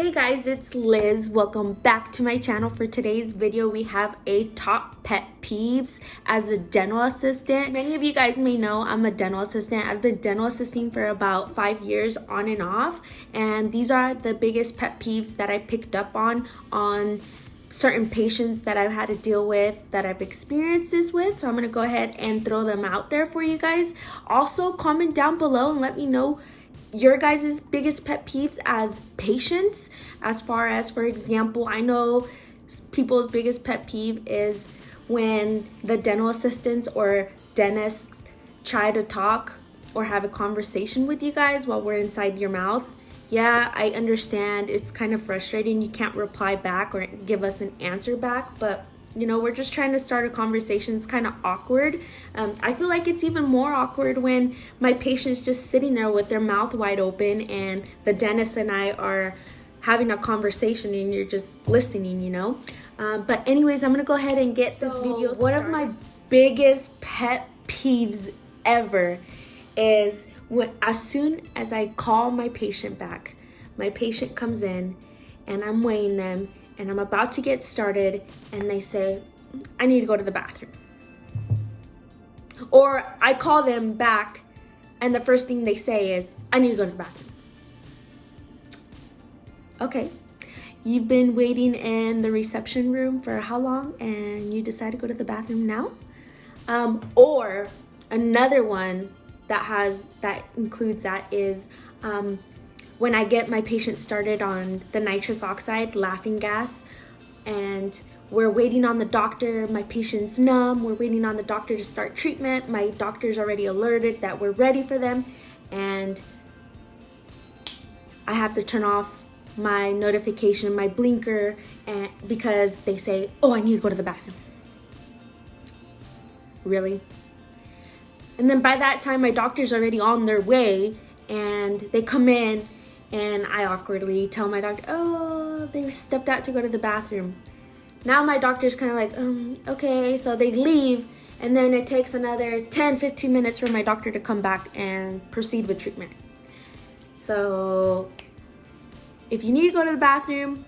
Hey guys, it's Liz. Welcome back to my channel. For today's video, we have a top pet peeves as a dental assistant. Many of you guys may know I'm a dental assistant. I've been dental assisting for about 5 years on and off, and these are the biggest pet peeves that I picked up on certain patients that I've had to deal with, that I've experienced this with. So I'm gonna go ahead and throw them out there for you guys. Also, comment down below and let me know your guys' biggest pet peeves as patients. As far as, for example, I know people's biggest pet peeve is when the dental assistants or dentists try to talk or have a conversation with you guys while we're inside your mouth. Yeah, I understand it's kind of frustrating. You can't reply back or give us an answer back, but you know, we're just trying to start a conversation. It's kind of awkward. I feel like it's even more awkward when my patient's just sitting there with their mouth wide open and the dentist and I are having a conversation and you're just listening, you know? But anyways, I'm gonna go ahead and get this video started. One of my biggest pet peeves ever is when, as soon as I call my patient back, my patient comes in and I'm weighing them and I'm about to get started and they say, I need to go to the bathroom. Or I call them back and the first thing they say is, I need to go to the bathroom. Okay, you've been waiting in the reception room for how long and you decide to go to the bathroom now? Or another one that includes that is, when I get my patient started on the nitrous oxide, laughing gas, and we're waiting on the doctor, my patient's numb, we're waiting on the doctor to start treatment, my doctor's already alerted that we're ready for them, and I have to turn off my notification, my blinker, and because they say, oh, I need to go to the bathroom. Really? And then by that time, my doctor's already on their way, and they come in, and I awkwardly tell my doctor, oh, they stepped out to go to the bathroom. Now my doctor's kind of like, okay, so they leave, and then it takes another 10-15 minutes for my doctor to come back and proceed with treatment. So if you need to go to the bathroom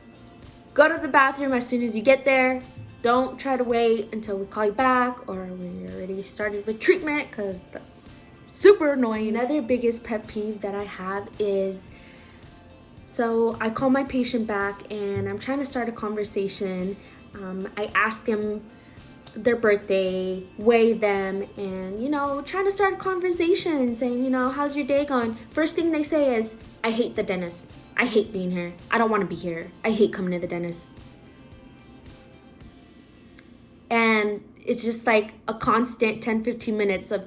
as soon as you get there. Don't try to wait until we call you back or we already started with treatment, because that's super annoying. Another biggest pet peeve that I have is, so I call my patient back and I'm trying to start a conversation. I ask them their birthday, weigh them, and, you know, trying to start a conversation saying, you know, how's your day going? First thing they say is, I hate the dentist. I hate being here. I don't want to be here. I hate coming to the dentist. And it's just like a constant 10-15 minutes of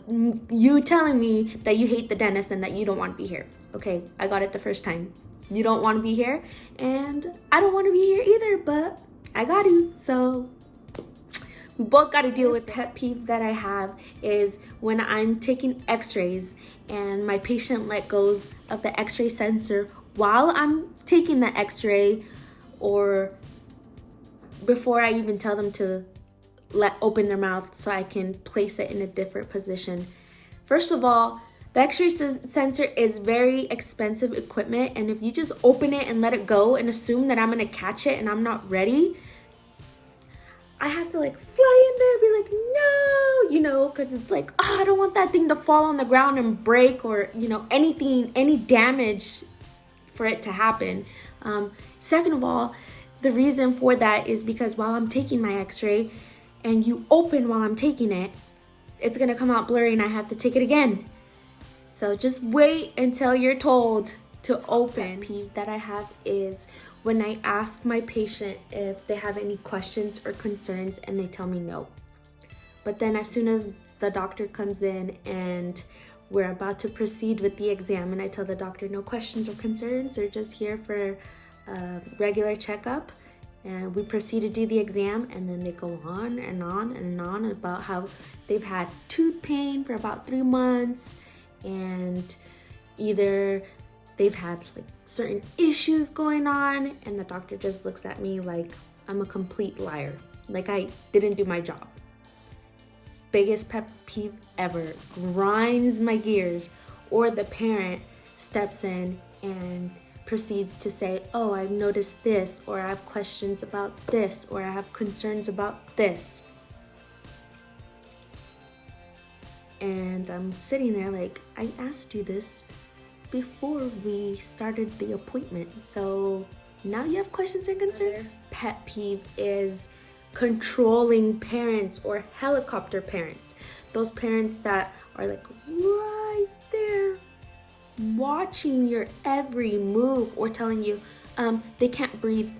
you telling me that you hate the dentist and that you don't want to be here. Okay, I got it the first time. You don't want to be here, and I don't want to be here either, but I got to. So we both got to deal with pet peeve that I have is when I'm taking x-rays and my patient let goes of the x-ray sensor while I'm taking the x-ray, or before I even tell them to open their mouth so I can place it in a different position. First of all, the x-ray sensor is very expensive equipment, and if you just open it and let it go and assume that I'm gonna catch it and I'm not ready, I have to like fly in there and be like, no, you know, because it's like, oh, I don't want that thing to fall on the ground and break, or, you know, anything, any damage for it to happen. Second of all, the reason for that is because while I'm taking my x-ray and you open while I'm taking it, it's gonna come out blurry and I have to take it again. So just wait until you're told to open. The peeve that I have is when I ask my patient if they have any questions or concerns and they tell me no. But then as soon as the doctor comes in and we're about to proceed with the exam and I tell the doctor no questions or concerns, they're just here for a regular checkup, and we proceed to do the exam, and then they go on and on and on about how they've had tooth pain for about 3 months, and either they've had like certain issues going on, and the doctor just looks at me like I'm a complete liar, like I didn't do my job. Biggest pet peeve ever, grinds my gears. Or the parent steps in and proceeds to say, oh, I've noticed this, or I have questions about this, or I have concerns about this. And I'm sitting there like, I asked you this before we started the appointment. So now you have questions and concerns? Pet peeve is controlling parents or helicopter parents. Those parents that are like right there watching your every move, or telling you they can't breathe,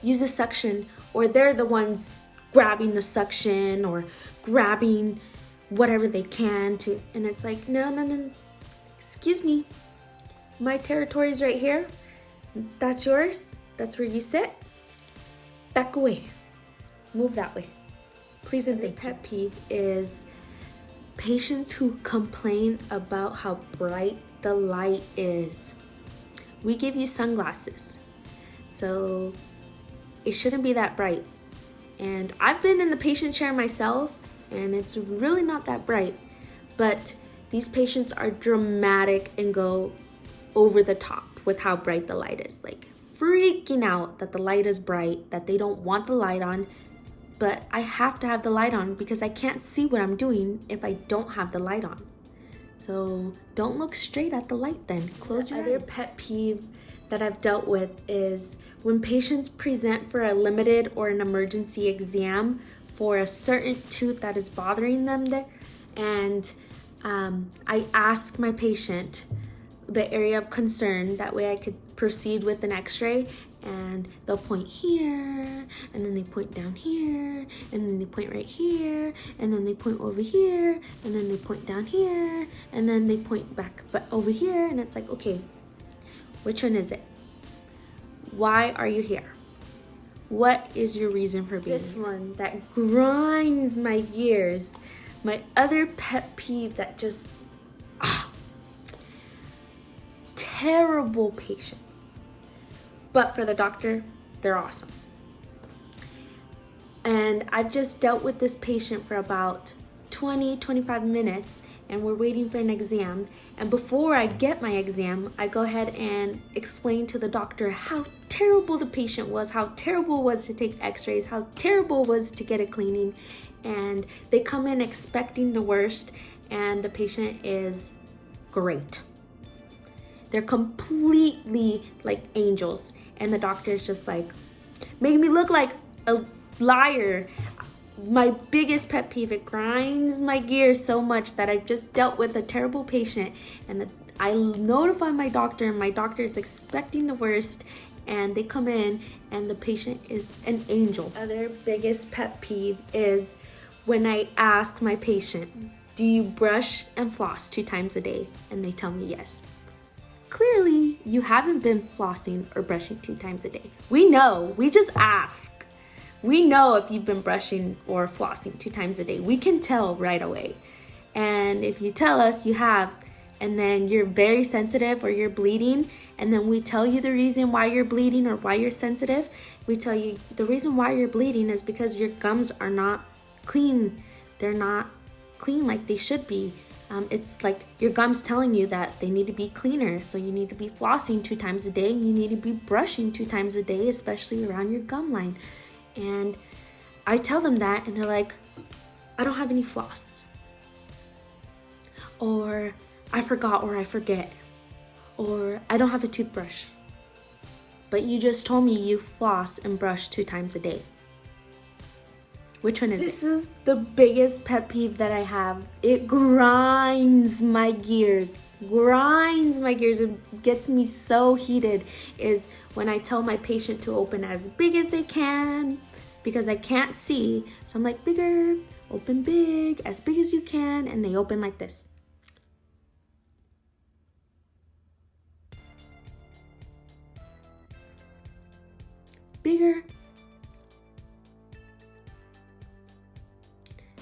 use a suction, or they're the ones grabbing the suction or grabbing whatever they can to, and it's like, no, excuse me, my territory is right here, that's yours, that's where you sit, back away, move that way, please and thank you. Pet peeve is patients who complain about how bright the light is. We give you sunglasses, so it shouldn't be that bright. And I've been in the patient chair myself, and it's really not that bright. But these patients are dramatic and go over the top with how bright the light is. Like freaking out that the light is bright, that they don't want the light on. But I have to have the light on because I can't see what I'm doing if I don't have the light on. So don't look straight at the light then. Close your eyes. Other pet peeve that I've dealt with is when patients present for a limited or an emergency exam for a certain tooth that is bothering them there, and I ask my patient the area of concern, that way I could proceed with an x-ray, and they'll point here, and then they point down here, and then they point right here, and then they point over here, and then they point down here, and then they point back but over here, and it's like, okay, which one is it? Why are you here? What is your reason for being this here? One that grinds my gears, my other pet peeve that just, terrible patients. But for the doctor, they're awesome. And I've just dealt with this patient for about 20-25 minutes, and we're waiting for an exam. And before I get my exam, I go ahead and explain to the doctor how terrible the patient was, how terrible it was to take x-rays, how terrible it was to get a cleaning. And they come in expecting the worst, and the patient is great. They're completely like angels, and the doctor is just like, making me look like a liar. My biggest pet peeve, it grinds my gears so much that I've just dealt with a terrible patient, and I notify my doctor, and my doctor is expecting the worst, and they come in and the patient is an angel. Other biggest pet peeve is when I ask my patient, do you brush and floss 2 times a day? And they tell me yes. Clearly, you haven't been flossing or brushing 2 times a day. We know, we just ask. We know if you've been brushing or flossing 2 times a day. We can tell right away. And if you tell us you have, and then you're very sensitive or you're bleeding, and then we tell you the reason why you're bleeding or why you're sensitive, we tell you the reason why you're bleeding is because your gums are not clean. They're not clean like they should be. It's like your gums telling you that they need to be cleaner. So you need to be flossing 2 times a day, and you need to be brushing 2 times a day, especially around your gum line. And I tell them that, and they're like, I don't have any floss. Or I forgot, or I forget. Or I don't have a toothbrush. But you just told me you floss and brush 2 times a day. Which one is it? This is the biggest pet peeve that I have. It grinds my gears. It gets me so heated is when I tell my patient to open as big as they can because I can't see. So I'm like, bigger, open big, as big as you can. And they open like this. Bigger.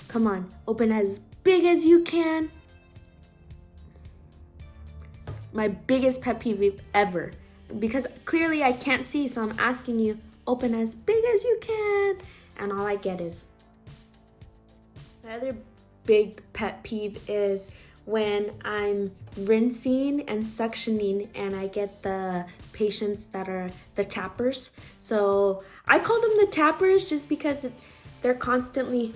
Come on, open as big as you can. My biggest pet peeve ever. Because clearly I can't see, so I'm asking you, open as big as you can. And all I get is. The other big pet peeve is when I'm rinsing and suctioning and I get the patients that are the tappers. So I call them the tappers just because they're constantly,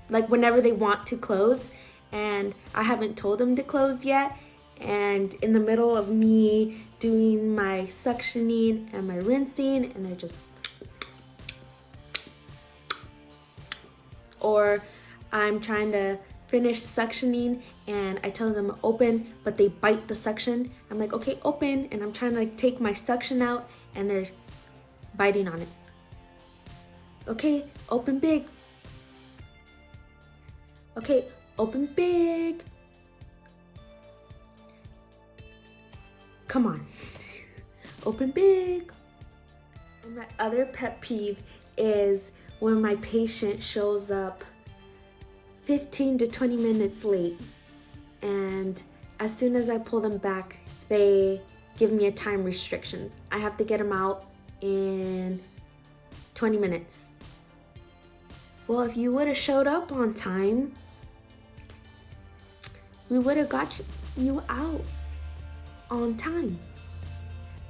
like, whenever they want to close and I haven't told them to close yet, and in the middle of me doing my suctioning and my rinsing, and they're just, or I'm trying to finish suctioning and I tell them open, but they bite the suction. I'm like, okay, open, and I'm trying to like take my suction out and they're biting on it. Okay, open big. Okay, open big. Come on, open big. And my other pet peeve is when my patient shows up 15 to 20 minutes late, and as soon as I pull them back, they give me a time restriction. I have to get them out in 20 minutes. Well, if you would have showed up on time, we would have got you out on time.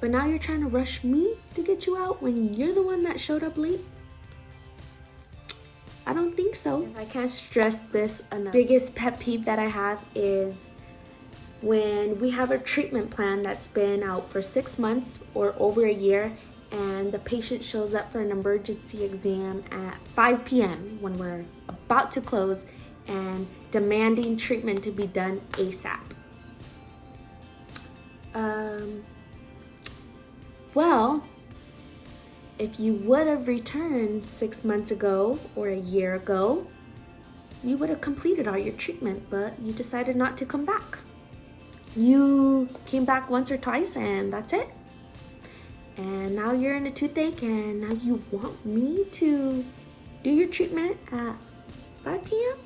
But now you're trying to rush me to get you out when you're the one that showed up late? I don't think so. I can't stress this enough. Biggest pet peeve that I have is when we have a treatment plan that's been out for 6 months or over a year, and the patient shows up for an emergency exam at 5 p.m. when we're about to close and demanding treatment to be done ASAP. Well, if you would have returned 6 months ago or a year ago, you would have completed all your treatment, but you decided not to come back. You came back once or twice and that's it. And now you're in a toothache and now you want me to do your treatment at 5 p.m.?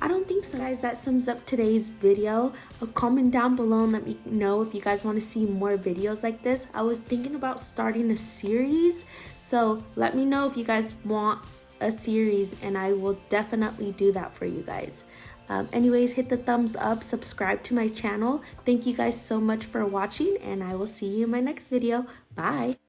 I don't think so. Guys, that sums up today's video. Comment down below and let me know if you guys want to see more videos like this. I was thinking about starting a series, so let me know if you guys want a series and I will definitely do that for you guys. Anyways, hit the thumbs up, subscribe to my channel. Thank you guys so much for watching, and I will see you in my next video. Bye.